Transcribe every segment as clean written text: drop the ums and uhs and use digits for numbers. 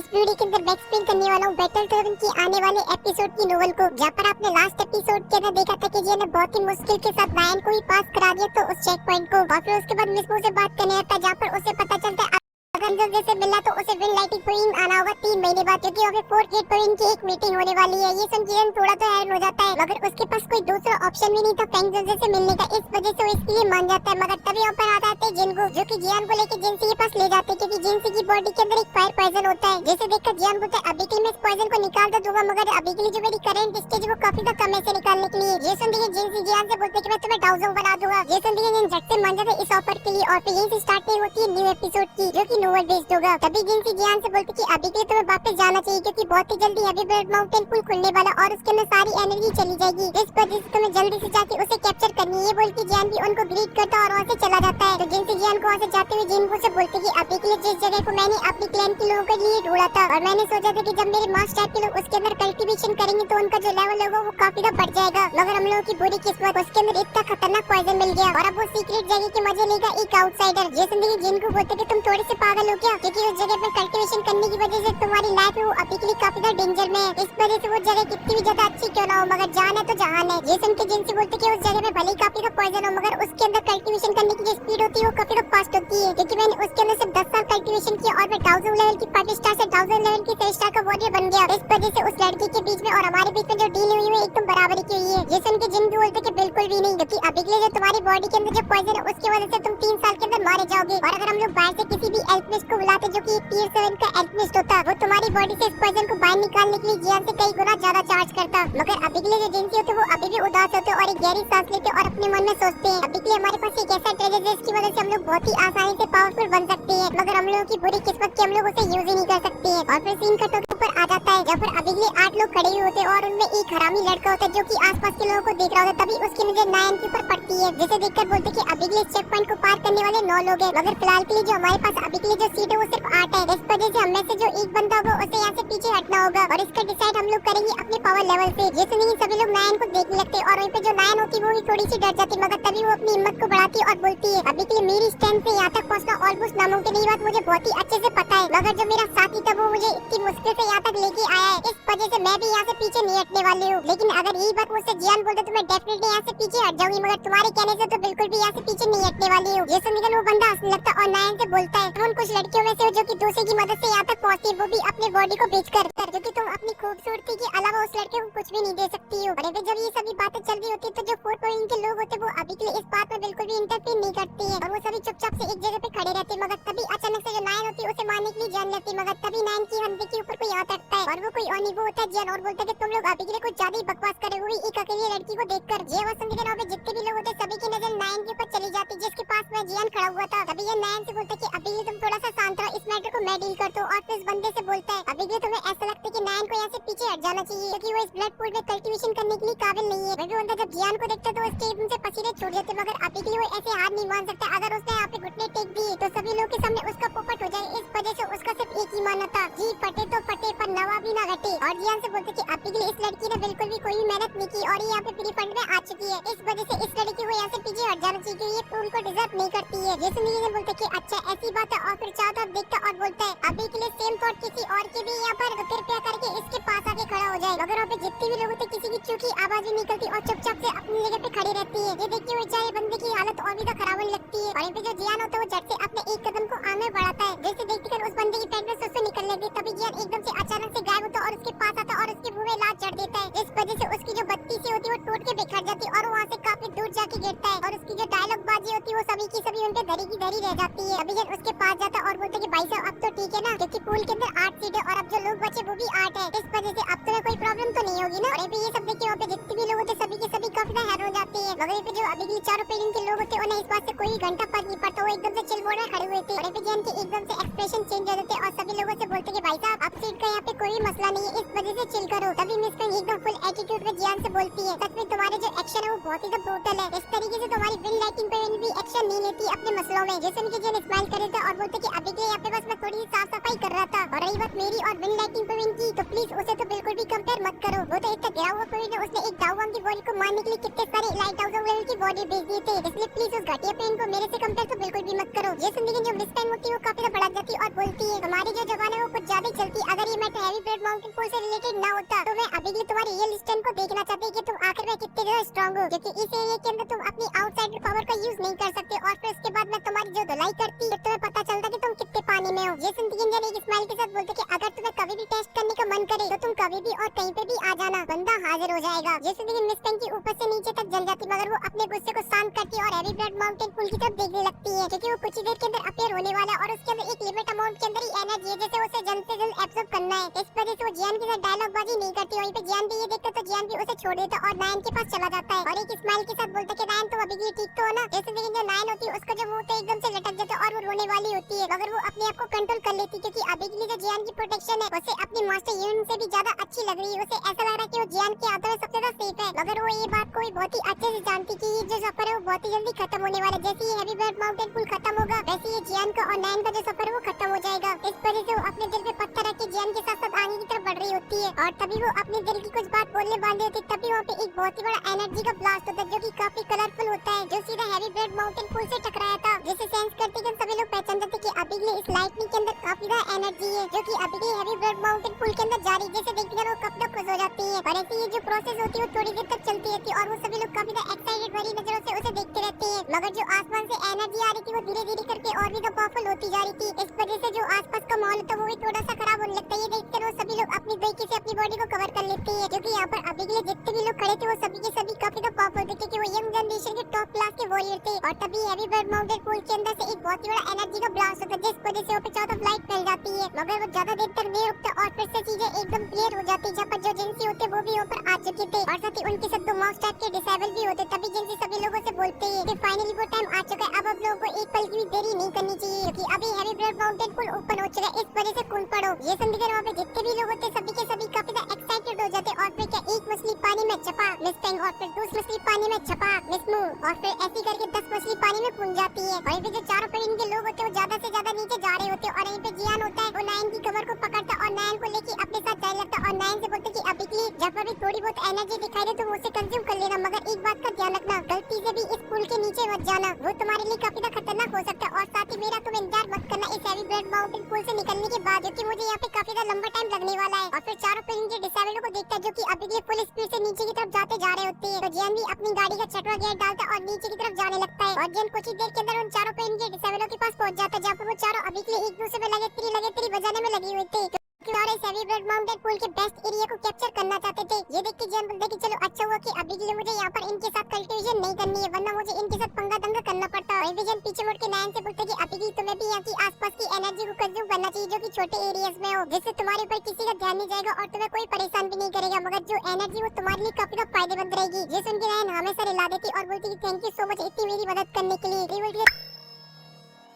इस वीडियो के अंदर मैं एक्सप्लेन करने वाला हूँ बैटल टोरन की आने वाले एपिसोड की नोवेल को, जहाँ पर आपने लास्ट एपिसोड के अंदर देखा था कि जी ने बहुत ही मुश्किल के साथ नायन को ही पास करा दिया तो उस चेक पॉइंट को, और फिर उसके बाद मिसमो से बात करने आता है, जहाँ पर उसे पता चलता है अगर जैसे मिला तो उसे विन लाइटिंग पॉइंट आना होगा 3 महीने बाद, क्योंकि अभी 4 गेट पॉइंट की एक मीटिंग होने वाली है। ये सुन जिन थोड़ा तो हैरान हो जाता है, मगर उसके पास कोई दूसरा ऑप्शन भी नहीं था फैंग जोसे से मिलने का, इस वजह से वो इसके लिए मान जाता है। मगर तभी ऊपर आ जाते हैं जिनको, जो कि जियान को लेकर जिनसी के पास ले जाते हैं, क्योंकि जिनसी की बॉडी के अंदर एक फायर पॉइजन होता है। जैसे देखकर जियान बोलता है अभी के लिए मैं इस पॉइजन को निकाल तो दूंगा, मगर अभी के लिए जो मेरी करंट स्टेज वो काफी तक कम है से निकालने के लिए। ये सुन देखिए जिनसी जियान से बोलते हैं कि मैं तुम्हें डाउजोंग बना दूंगा। ये सुन देखिए झट से मान जाते हैं इस ऑफर के लिए, और फिर यहीं से स्टार्टिंग होती है न्यू एपिसोड की, जो कि नोवेल बेस्ड होगा। तभी जिनसी जियान से बोलते कि अभी के लिए तुम्हें वापस जाना चाहिए, क्योंकि बहुत ही जल्दी हैवी ब्लड माउंटेन पुल खुलने वाला और उसके अंदर सारी एनर्जी चली जाएगी, इस वजह से तुम्हें जल्दी से जाके उसे कैप्चर करनी है। ये बोल के जियान भी उनको ग्रीट करता है और वहाँ से चला जाता है। तो जिनसी जियान को वहाँ से जाते हुए जिनको से बोलते कि अभी के लिए जिस जगह को मैंने अपनी क्लैन के लोगों के लिए ढूंढा था, और मैंने सोचा था कि जब मेरे मास टाइप के लोग उसके अंदर कल्टीवेशन करेंगे तो उनका जो लेवल होगा वो काफी तक बढ़ जाएगा, मगर हम लोगों की बुरी किस्मत उसके अंदर इतना खतरनाक पॉइजन मिल गया, और अब वो सीक्रेट जगह के मजे लेगा एक आउटसाइडर। जैसे जिनको बोलते कि तुम थोड़े से पागल हो क्या, क्योंकि उस जगह पर कल्टीवेशन करने की वजह से तुम्हारी लाइफ है वो अभी के लिए काफी ज्यादा डेंजर में है, इस वजह से वो जगह कितनी भी ज्यादा अच्छी क्यों ना हो, मगर जान है तो जहान है। जेसन के जिनसे बोलते कि उस जगह में भले ही काफी का पॉइजन हो, मगर उसके अंदर कल्टीवेशन करने की जो स्पीड होती है वो काफी फास्ट होती है, क्योंकि मैंने उसके अंदर सिर्फ 10 साल कल्टीवेशन किया और मैं 1000 लेवल की 5 स्टार से 1000 लेवल की 3 स्टार का वॉरियर बन गया। इस वजह से उस लड़की के बीच में और हमारे बीच में जो डील हुई है एकदम बराबरी की हुई है। जेसन के जिन भी बोलते कि बिल्कुल भी नहीं, क्योंकि अभी के लिए जो तुम्हारी बॉडी के अंदर जो पॉइजन है उसकी वजह से तुम 3 साल के अंदर मारे जाओगे, और अगर हम लोग बाहर से किसी भी एल्केमिस्ट को बुलाते जो कि टियर 7 का एल्केमिस्ट होता, वो तुम्हारी बॉडी से इस पॉइजन को बाहर निकालने के लिए जियान से कई गुना ज्यादा चार्ज करता। मगर अभी के लिए जो जिनसी होते वो अभी भी उदास होते और एक गहरी सांस लेते और अपने मन में सोचते हैं अभी के लिए हमारे पास एक ऐसा ट्रेजर है जिसकी वजह से हम लोग बहुत ही आसानी से पावरफुल बन सकते हैं, मगर हम लोगों की बुरी किस्मत की हम लोग उसे यूज ही नहीं कर सकते हैं। और फिर सीन कट होकर ऊपर आ जाता है, जहाँ पर अभी के लिए 8 लोग खड़े हुए होते हैं और उनमें एक हरामी लड़का होता है जो कि आसपास के लोगों को देख रहा होता है। तभी उसकी नजर नायन के ऊपर पड़ती है, जिसे देखकर बोलते कि अभी के लिए चेक पॉइंट को पार करने वाले 9 लोग हैं, मगर फिलहाल के लिए जो हमारे पास अभी के लिए जो सीट है वो सिर्फ 8 है। इस वजह से हमें से जो एक बंदा होगा उसे यहाँ से पीछे हटना होगा, और इसका डिसाइड हम लोग करेंगे अपने पावर लेवल से। जैसे नहीं सभी लोग नायन को देखने लगते हैं, और वहीं पे जो नायन होती है वो भी थोड़ी सी डर जाती है, मगर तभी वो अपनी हिम्मत को बढ़ाती है और बोलती है अभी के लिए मेरी स्ट्रेंथ से यहाँ तक पहुँचना ऑलमोस्ट नामुमकिन है, ये बात मुझे बहुत ही अच्छे से पता है, मगर जो मेरा साथी था वो मुझे इतनी मुश्किल से यहाँ तक लेके आया है, इस वजह से मैं भी यहाँ से पीछे नहीं हटने वाली हूँ। लेकिन अगर यही बात मुझसे जियान बोलते तो मैं डेफिनेटली यहाँ से पीछे हट जाऊंगी, मगर तुम्हारे कहने से तो बिल्कुल भी यहाँ से पीछे नहीं हटने वाली हूँ। ये सुनकर वो बंदा हंसने लगता है और नायन से बोलता है तुम कुछ लड़कियों में से जो कि दूसरे की मदद से यहाँ तक पहुँचती है, वो भी अपने बॉडी को बेचकर, क्योंकि तुम अपनी खूबसूरती के अलावा उस लड़के को कुछ भी नहीं दे सकती हो। और फिर जब ये सभी बातें चल रही होती है तो जो 4 पॉइंट के लोग होते हैं वो अभी के लिए इस बात में बिल्कुल भी इंटरफेयर नहीं करते हैं, और वो सभी चुपचाप से एक जगह पे खड़े रहते हैं। मगर तभी अचानक से जो नायन होती है उसे मारने के लिए जान लेती है, मगर तभी नायन की हंसी के ऊपर कोई हाथ रखता है, और वो कोई और नहीं वो होता है जियान, और बोलता है कि तुम लोग अभी के लिए कुछ ज्यादा ही बकवास कर रहे हो, एक अकेली लड़की को देखकर। ये वसंत के नाम पे जितने भी लोग होते हैं सभी की नजर नायन के ऊपर चली जाती है, जिसके पास में जियान खड़ा हुआ था। तभी ये नायन से बोलता है कि अभी तुम थोड़ा सा शांत रहो, इस मैटर को मैं डील करता हूँ। और फिर इस बंदे से बोलता है अभी के तुम्हें ऐसा लगता है कि नायन को यहाँ से पीछे हट जाना चाहिए, क्योंकि वो इस ब्लड पूल में कल्टीवेशन करने के लिए काबिल नहीं है। वही बंदा जब जियान को देखता तो उसके मुंह से पसीने छूट जाते, मगर अभी के लिए वो ऐसे हार नहीं मान सकता। अगर उसने यहाँ पे घुटने टेक दिए तो सभी लोगों के सामने उसका पोपट हो जाए, इस वजह से उसका सिर्फ एक ही मानना था जी फटे तो फटे पर नवा भी ना घटे। और जियान से बोलते कि अभी के लिए इस लड़की ने बिल्कुल भी कोई भी मेहनत नहीं की और ये यहाँ पे फ्री फंड में आ चुकी है, इस वजह से इस लड़की को यहाँ से पीछे हट जाना चाहिए, क्योंकि ये पूल को डिजर्व नहीं करती है। जैसे नहीं बोलते कि अच्छा ऐसी बात है, और फिर चाहता देखता और बोलता है अभी के लिए सेम थॉट किसी और के भी यहाँ पर कृपया करके इसके पास आके खड़ा हो जाए, मगर वहाँ पे जितने भी लोग होते किसी की चूकी आवाज भी निकलती और चुपचाप से अपनी जगह पे खड़ी रहती है। ये देखिए वो बेचारे बंदे की हालत और भी तो खराब होने लगती है, और यहाँ पे जो जियान होता है वो झट से अपने एक कदम को आगे बढ़ाता है, जैसे देखते कर उस बंदे की पेट में सुसु निकलने लगी। तभी जियान एकदम से अचानक से गायब होता और उसके पास आता और उसके मुंह में लात चढ़ देता है, इस वजह से उसकी जो बत्ती सी होती है वो टूट के बिखर जाती है, और वहाँ से काफी दूर जाके गिरता है, और उसकी जो डायलॉग बाजी होती है वो सभी की सभी उनपे धरी की धरी रह जाती है। अभी जब उसके पास जाता और बोलता कि भाई साहब अब तो ठीक है ना, क्योंकि पूल के अंदर 8 सीट है और अब जो लोग बचे वो भी 8 है, इस वजह से अब तुम्हें कोई प्रॉब्लम तो नहीं होगी ना। और ये सब देखिए वहाँ पे जितने भी लोग होते सभी के सभी काफी हैरान हो जाते हैं, मगर ये जो अभी के 4 पेरिंग के लोग होते उन्हें इस बात से कोई घंटा फर्क नहीं पड़ता, वो एकदम से चिल मोड में खड़े हुए थे, और जियान के एकदम से एक्सप्रेशन चेंज हो जाते और सभी लोगों से बोलते कि भाई साहब अब सीट का यहाँ पे कोई मसला नहीं है, इस वजह से चिल करो। तभी मिस फ्रेंड एकदम फुल एटीट्यूड में जियान से बोलती है सच में तुम्हारे जो एक्शन है वो बहुत ही ब्रूटल है, इस तरीके से तुम्हारी विन लाइटिंग पे भी एक्शन नहीं लेती अपने मसलों में। जैसे उनके जियान स्माइल कर रहे थे और बोलते कि अभी के यहाँ पे बस मैं थोड़ी सी साफ सफाई कर रहा था, और रही बात मेरी और विन लाइटिंग पे की तो प्लीज उसे तो बिल्कुल भी कंपेयर मत करो, वो तो इतना गिरा हुआ पेन है, उसने एक दाऊवांग की बॉडी को मारने के लिए कितने सारे लाइट हाउस लेवल की बॉडी भेज दिए थे, इसलिए प्लीज उस घटिया पेन को मेरे से कंपेयर तो बिल्कुल भी मत करो। ये सुनने की जो मिस फ्रेंड होती है वो काफी बड़ा जाती है और बोलती है हमारी जो जबान है वो कुछ ज्यादा ही चलती अगर ये matter heavy blood mountain pool से रिलेटेड ना होता तो मैं अभी भी तुम्हारी रियल स्ट्रेंथ को देखना चाहती कि तुम आखिर में कितने ज्यादा स्ट्रांग हो, क्योंकि इस एरिया के अंदर तुम अपनी आउटसाइडर पावर का यूज नहीं कर सकते और फिर उसके बाद मैं तुम्हारी जो धुलाई करती तो तुम्हें पता चलता कि तुम कितने पानी में हो। ये सुनती इंजन एक स्माइल के साथ बोलते कि अगर तुम्हें कभी भी टेस्ट करने का मन करे तो तुम कभी भी और कहीं पे भी आ जाना, बंदा हाजिर हो जाएगा। ये सुनती मिस पेंकी ऊपर से नीचे तक जल जाती मगर वो अपने गुस्से को शांत करती है और हैवी ब्लड माउंटेन पूल की तरफ देखने लगती है, क्योंकि वो कुछ ही देर के अंदर अपीयर होने वाला है और उसके अंदर एक लिमिट अमाउंट के अंदर ही एनर्जी है जैसे उसे जल्द से जल्द एब्सॉर्ब करना है। इस वजह से वो जियान के साथ डायलॉग बाजी नहीं करती। वहीं पे जियान भी ये देखता तो जियान भी उसे छोड़ देता और नायन के पास चला जाता है और एक स्माइल के साथ बोलता कि नायन तुम अभी भी ठीक तो हो ना। जैसे लेकिन जो नायन होती है उसका जो मुंह तो एकदम से लटक जाता है और वो रोने वाली होती है मगर वो अपने आप को कंट्रोल कर लेती क्योंकि अभी के लिए जो जियान की प्रोटेक्शन है उसे अपनी मास्टर यून से भी ज्यादा अच्छी लग रही है। उसे ऐसा लग रहा है कि वो जियान के हाथों में सबसे ज्यादा सेफ है मगर वो ये बात को भी बहुत ही अच्छे से जानती कि ये जो सफर है वो बहुत ही जल्दी खत्म होने वाला है। जैसे ही हैवी ब्लड माउंटेन पूल खत्म होगा वैसे ही जियान का और नायन का जो सफर है वो खत्म हो जाएगा। इस वजह से वो अपने दिल पे पत्थर रख के जियान के साथ साथ आगे की तरफ बढ़ रही होती है और तभी वो अपने दिल की कुछ बात बोलने वाली होती है तभी वहाँ पे एक बहुत ही बड़ा एनर्जी का ब्लास्ट होता है जो कि काफी कलरफुल होता है जो सीधा हैवी ब्लड माउंटेन पूल से टकराया था, जिसे सेंस करते ही सभी लोग पहचान जाते कि अभी के इस लाइटनिंग के अंदर काफी ज्यादा एनर्जी है जो कि अभी के हैवी ब्लड माउंटेन पूल के अंदर जारी जैसे देखकर वो कब तक खुश हो जाती है। और ऐसे ये जो प्रोसेस होती है वो थोड़ी देर तक चलती रहती है और वो सभी लोग काफी ज्यादा एक्साइटेड भरी नजरों से उसे देखते रहते हैं मगर जो आसमान से एनर्जी आ रही थी वो धीरे धीरे करके और भी पावरफुल होती जा रही थी। इस वजह से जो आसपास का माहौल था वो भी थोड़ा सा खराब होने लगता है। ये देखकर वो सभी लोग अपनी तरीके से अपनी बॉडी को कवर कर लेते हैं क्योंकि यहाँ पर अभी के लिए जितने भी लोग खड़े थे वो सभी के सभी काफी ज्यादा पावरफुल थे क्योंकि वो यंग जनरेशन के टॉप क्लास के वॉरियर थे। और तभी हैवी ब्लड माउंटेन पूल के अंदर से एक बहुत ही बड़ा एनर्जी का ब्लास्ट होता है जिस वजह से वो चारों तरफ लाइट फैल जाती है मगर वो ज्यादा देर तक नहीं रुकता और फिर से चीजें एकदम क्लियर हो जाती है। जहाँ पर जो जिंसी होते वो भी ऊपर आ चुके थे और साथ ही उनके साथ दो माउस टाइप के डिसेबल भी होते तभी जिंसी सभी लोगों से बोलते हैं कि फाइनली वो टाइम आ चुका है, अब आप लोगों को एक पल की भी देरी नहीं करनी चाहिए क्योंकि अभी heavy blood mountain pool open हो चुका है, इस वजह से कूद पड़ो। ये सुनकर वहाँ पे जितने भी लोग होते सभी के सभी काफी एक्साइटेड हो जाते और फिर क्या एक मछली पानी में चपा मिस पेंग और फिर दूसरी मछली पानी में चपा मिस मू और फिर ऐसी करके 10 मछली पानी में कूद जाती है। और फिर जो चारों पेड़ के लोग होते हैं वो ज्यादा से ज्यादा नीचे जा रहे होते हैं और यहीं पे जियान होता है वो नायन की कमर को पकड़ता और नायन को लेके अपने साथ जाने लगता और नायन से बोलते कि अभी के लिए जब अभी थोड़ी बहुत एनर्जी दिखाई दे तो उसे कंज्यूम कर लेना मगर एक बात का ध्यान रखना गलती से भी इस पुल के नीचे मत जाना, वो तुम्हारे लिए काफी खतरनाक हो सकता है। और साथ ही मेरा तुम इंतजार मत करना इस हैवी ब्लड माउंटेन पूल से निकलने के बाद क्योंकि मुझे यहाँ पे काफी लंबा टाइम लगने वाला है। और फिर चारों पेड़ के डिसेबल्ड को देखता है जो कि अभी के लिए फुल स्पीड से नीचे की तरफ जाते जा रहे होते हैं तो जियान भी अपनी गाड़ी का छठवां गियर डालता है और नीचे की तरफ जाने लगता है और जियान कुछ ही देर के अंदर उन चारों पेड़ के डिसेबल्ड के पास पहुंच जाता है जहाँ पर वो चारों अभी के लिए एक दूसरे में लगे तिरी बजाने में लगी हुई थी और इस हैवी ब्लड माउंटेन पूल के बेस्ट एरिया को कैप्चर करना चाहते थे। ये देख के जियान बोलता है कि चलो अच्छा हुआ कि अभी के लिए मुझे यहाँ पर इनके साथ कल्टीवेशन नहीं करनी है वरना मुझे इनके साथ पंगा दंगा करना पड़ता है। विजन पीछे मुड़ के नायन से बोलता है कि अभी के लिए तुम्हें भी यहाँ की आसपास की एनर्जी को कंज्यूम करना चाहिए जो कि छोटे एरियाज में हो जिससे तुम्हारे ऊपर किसी का ध्यान नहीं जाएगा और तुम्हें कोई परेशान भी नहीं करेगा मगर जो एनर्जी वो तुम्हारे लिए काफी फायदेमंद रहेगी। ये सुन के नायन हमेशा रिला देती और बोलती कि थैंक यू सो मच इतनी मेरी मदद करने के लिए।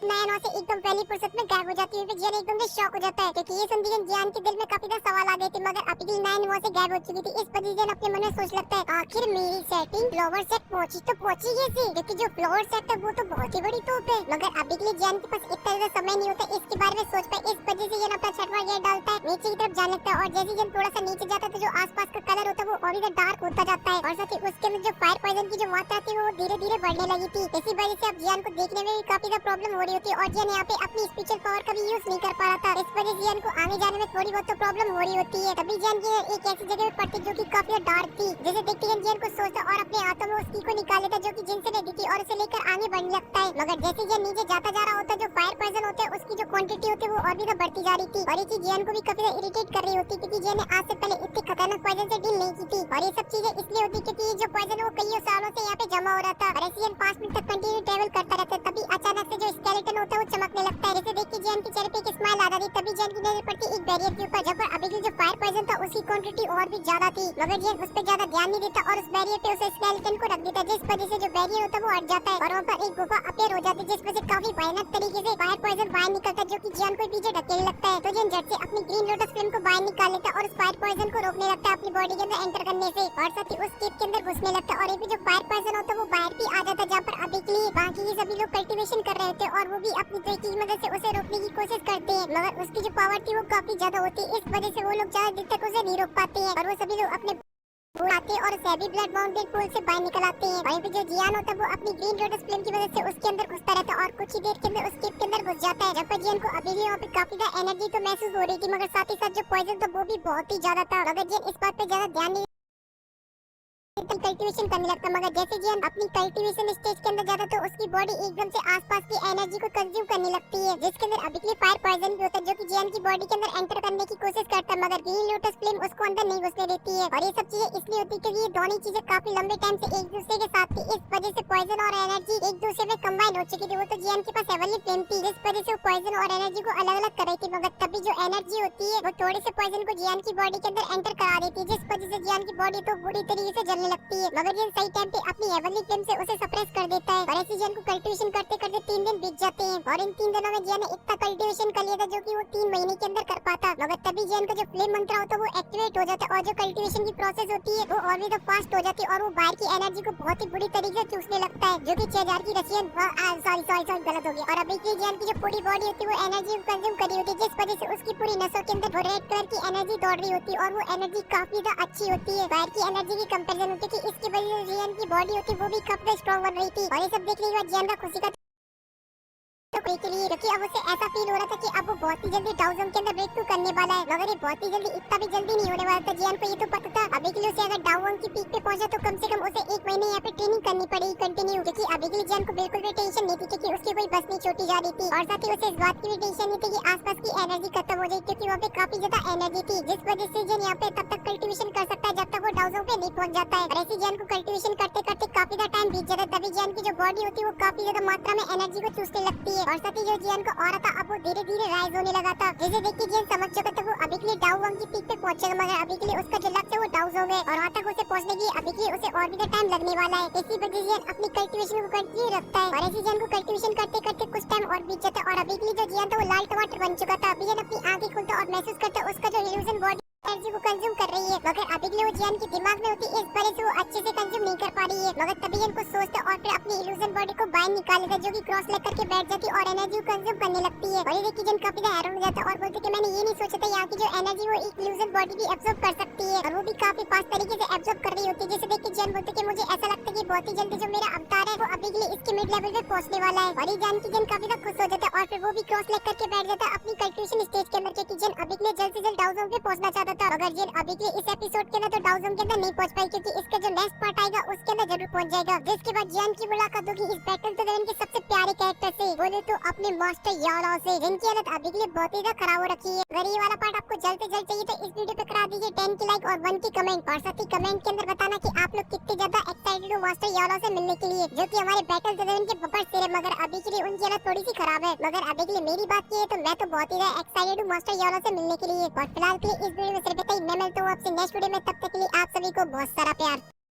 नायन वहाँ से एकदम पहली फुर्सत में गायब हो जाती है। जियान एकदम से शॉक हो जाता है क्योंकि ये सुनते ही जियान के दिल में काफी ज्यादा सवाल आ गए थे मगर अभी नायन वहाँ से गायब हो चुकी थी। इस वजह से अपने मन में सोच लगता है आखिर मेरी सेटिंग फ्लावर सेट पहुंची तो पहुंची कैसे क्योंकि जो फ्लावर सेट है वो तो बहुत ही बड़ी तोप है मगर अभी के लिए जियान के पास इतना ज्यादा समय नहीं होता इसके बारे में सोच पाए। इस वजह से जियान अपना छठवां गियर डालता है नीचे की तरफ जाने लगता है और जैसे जियान थोड़ा सा नीचे जाता है तो जो आसपास का कलर होता है वो और भी डार्क होता जाता है और साथ ही उसके अंदर जो फायर पॉइजन की जो मात्रा थी वो धीरे धीरे बढ़ने लगी थी। इसी वजह से अब जियान को देखने में भी काफी ज्यादा प्रॉब्लम हो रही होती है और जियान यहाँ अपनी स्पिरिचुअल पावर का भी यूज नहीं कर पा रहा था। इस वजह से जियान को आगे जाने में थोड़ी बहुत तो प्रॉब्लम हो रही होती है। तभी जियान एक ऐसी जगह में पड़ती जो कि काफी डार्क थी जैसे देखते ही जियान को सोचता और अपने हाथों में उसकी को निकाल लेता जो कि जिनसे नहीं दिखी और उसे लेकर आगे बढ़ने लगता है मगर जैसे जियान नीचे जाता जा रहा होता है जो फायर पॉइजन होते हैं उसकी जो क्वांटिटी होती है वो और भी बढ़ती जा रही थी और ये चीज जियान को भी काफी इरिटेट कर रही होती क्योंकि जियान ने आज से पहले इतने खतरनाक पॉइजन से डील नहीं की थी और ये सब चीजें इसलिए होती क्योंकि ये जो पॉइजन है वो कई सालों से यहाँ पे जमा हो रहा था और ऐसे 5 मिनट तक कंटिन्यू ट्रेवल करता रहता है। तभी अचानक से जो स्केलेटन होता है वो चमकने लगता है जिसे देख के जियान के चेहरे पे एक स्माइल आ रही तभी जियान की नजर पड़ती एक बैरियर के ऊपर जहाँ पर अभी जो फायर पॉइजन था उसकी क्वांटिटी और भी ज्यादा थी मगर जियान उस पर ज्यादा ध्यान नहीं देता और उस बैरियर पे उसे स्केलेटन को रख देता जिस वजह से जो बैरियर होता है वो हट जाता है और वहाँ पर एक गुफा अपीयर हो जाती है जिस वजह से काफी भयानक तरीके से फायर पॉइजन बाहर निकलता है जो कि जियान को पीछे ढकेलने लगता है। तो जियान झट से अपनी ग्रीन लोटस फ्लेम को बाहर निकाल लेता है और उस फायर पॉइजन को रोकने लगता है अपनी बॉडी के अंदर एंटर करने से और साथ ही उस केव के अंदर घुसने लगता है और ये जो फायर पॉइजन होता है वो बाहर भी आ जाता है जहाँ पर अभी के लिए बाकी के सभी लोग कल्टीवेशन कर रहे होते हैं और वो भी अपनी तरीके की मदद से उसे रोकने की कोशिश करते हैं मगर उसकी जो पावर थी वो काफी ज्यादा होती है। इस वजह से वो लोग ज्यादा देर तक उसे नहीं रोक पाते हैं और वो सभी लोग अपने वो आते हैं और सभी ब्लड माउंटेन पूल से बाहर निकल आते हैं। वहीं पे जो जियान होता है वो अपनी ग्रीन लोटस फ्लेम की वजह से उसके अंदर घुसता रहता है और कुछ ही देर के अंदर उस केव के अंदर घुस जाता है। जब पर जियान को अभी भी वहाँ पे काफी ज्यादा एनर्जी तो महसूस हो रही थी, मगर साथ ही साथ जो पॉइजन था वो भी बहुत ही ज्यादा था। मगर जियान इस बात पे ज्यादा ध्यान नहीं कल्टीवेशन करने लगता, मगर जैसे जियान अपनी कल्टीवेशन स्टेज के अंदर जाता तो उसकी बॉडी एकदम से आसपास की एनर्जी को कंज्यूम करने लगती है, जिसके अंदर अभी के लिए फायर पॉइजन भी होता है जो कि जियान की बॉडी के अंदर एंटर करने की कोशिश करता है, मगर ग्रीन लोटस फ्लेम उसको अंदर नहीं घुसने देती है। और ये सब चीजें इसलिए होती है क्योंकि ये दोनों चीजें काफी लंबे टाइम से एक दूसरे के साथ थी, इस वजह से पॉइजन और एनर्जी एक दूसरे में कंबाइन हो चुकी थी। वो तो जियान के पास हेवनली फ्लेम थी, जिस वजह से वो पॉइजन और एनर्जी को अलग अलग कर रही थी, मगर तभी जो एनर्जी होती है वो थोड़े से पॉइजन को जियान की बॉडी के अंदर एंटर करा देती है, जिस वजह से जियान की बॉडी तो बुरी तरीके से जलने लगती है। मगर सही टाइम पे अपनी हेवनली फ्लेम से उसे सप्रेस कर देता है और ऐसे जियान को कल्टीवेशन करते करते 3 दिन बीत जाते हैं और इन 3 दिनों में जियान ने इतना कल्टीवेशन कर लिया था जो कि वो 3 महीने के अंदर कर पाता, मगर तभी जियान का जो फ्लेम मंत्र होता है वो एक्टिवेट हो जाता है और जो कल्टीवेशन की प्रोसेस होती है वो और भी तो फास्ट हो जाती है और वो बाहर की एनर्जी को बहुत ही बुरी तरीके से चूसने लगता है, जो कि 6000 की रशियन सॉरी गलत हो गया। और अभी की जियान की जो पूरी बॉडी होती है वो एनर्जी को कंज्यूम कर रही होती है, जिस वजह से उसकी पूरी नसों के अंदर वो रेड कलर की एनर्जी दौड़ रही होती है और वो एनर्जी काफी ज्यादा अच्छी होती है बाहर की एनर्जी की कंपैरिजन होती है, इसकी वजह से जियान की बॉडी होती वो भी काफी स्ट्रॉन्ग बन रही थी। और ये सब देखने के बाद जियान का खुशी का कोई के लिए, क्योंकि अब उसे ऐसा फील हो रहा था कि अब वो बहुत ही जल्दी डाउ जोन के अंदर ब्रेक थ्रू करने वाला है, मगर ये बहुत ही जल्दी इतना भी जल्दी नहीं होने वाला था। जियान को ये तो पता था अभी के लिए उसे अगर डाउ जोन की पीक पे पहुंचा तो कम से कम उसे 1 महीने यहाँ पे ट्रेनिंग करनी पड़ेगी कंटिन्यू, क्योंकि अभी के लिए जियान को बिल्कुल भी टेंशन नहीं थी क्योंकि उसकी कोई बस नहीं छोटी जा रही थी और साथ ही उसे इस बात की भी टेंशन नहीं थी कि आसपास की एनर्जी खत्म हो जाएगी, क्योंकि वहाँ पे काफी ज्यादा एनर्जी थी, जिस वजह से जियान यहाँ पे तब तक कल्टीवेशन कर सकता है जब तक वो डाउ जोन पे नहीं पहुंच जाता है। और ऐसे जियान को कल्टीवेशन करते करते काफी ज्यादा टाइम बीत जाता है, तभी जियान की जो बॉडी होती है वो काफी ज्यादा मात्रा में एनर्जी को चूसने लगती है और साथ ही जो जियान को और था अब वो धीरे धीरे राइज होने लगा था, जिसे देख के जियान समझ चुका था वो अभी के लिए डाउ वन की पीक पे पहुंचेगा, मगर अभी के लिए उसका जो लक्ष्य है वो डाउज हो गए और वहाँ तक उसे पहुंचने की अभी के लिए उसे और भी टाइम लगने वाला है। इसी वजह से जियान अपनी कल्टीवेशन को कंटिन्यू रखता है और ऐसे जियान को कल्टीवेशन करते करते कुछ टाइम और बीत जाता है और अभी के लिए जो जियान था वो लाल टमाटर बन चुका था। अभी जियान अपनी आंखें खोलता और महसूस करता उसका जो इल्यूजन बॉडी एनर्जी को कंज्यूम कर रही है, मगर अभी के लिए वो जियान के दिमाग में होती है, इस वजह से वो अच्छे से कंज्यूम नहीं कर पा रही है, मगर तभी जियान को सोचता और फिर अपनी इल्यूजन बॉडी को बाहर निकाल लेता जो कि क्रॉस लेग करके बैठ जाती और एनर्जी को कंज्यूम करने लगती है। और ये देखिए जियान काफी ज्यादा हैरान हो जाता है और बोलते कि मैंने ये नहीं सोचा था यहाँ की जो एनर्जी वो एक इल्यूजन बॉडी भी एब्जॉर्ब कर सकती है और वो भी काफी फास्ट तरीके से एब्जॉर्ब कर रही होती है, जिसे देख के जियान बोलते कि मुझे ऐसा लगता है कि बहुत ही जल्दी जो मेरा अवतार है वो अभी के लिए इसके मिड लेवल पे पहुंचने वाला है। और ये जान के जियान काफी ज्यादा खुश हो जाता है और फिर वो भी क्रॉस लेग करके बैठ जाता है अपनी कल्टीवेशन स्टेज के अंदर, क्योंकि जियान अभी के लिए जल्द से जल्द डाउ जोन पे पहुंचना चाहता था, मगर जियान अभी के इस एपिसोड के अंदर तो डाउ जोन के अंदर नहीं पहुंच पाई, क्योंकि इसका जो नेक्स्ट पार्ट आएगा उसके अंदर जरूर पहुंच जाएगा, जिसके बाद जियान की मुलाकात होगी इस बैटल टू द एंड के सबसे प्यारे कैरेक्टर से, बोले तो अपने मास्टर यारो से, जिनकी हालत अभी के लिए बहुत ही ज्यादा खराब हो रखी है। अगर ये वाला पार्ट आपको जल्द से जल्द चाहिए तो इस वीडियो पे करा दीजिए 10 की लाइक और 1 की कमेंट और साथ ही कमेंट के अंदर बताना कि आप लोग कितने ज्यादा एक्साइटेड हो मास्टर यारो से मिलने के लिए, जो कि हमारे बैटल टू द एंड के बब्बर से है, मगर अभी के लिए उनकी हालत थोड़ी सी खराब है। मगर अभी के लिए मेरी बात की है तो मैं तो बहुत ही ज्यादा एक्साइटेड हूँ मास्टर यारो से मिलने के लिए। और फिलहाल के लिए इस वीडियो में सिर्फ इतना ही, मैं मिलता हूँ आपसे नेक्स्ट वीडियो में, तब तक के लिए आप सभी को बहुत सारा प्यार।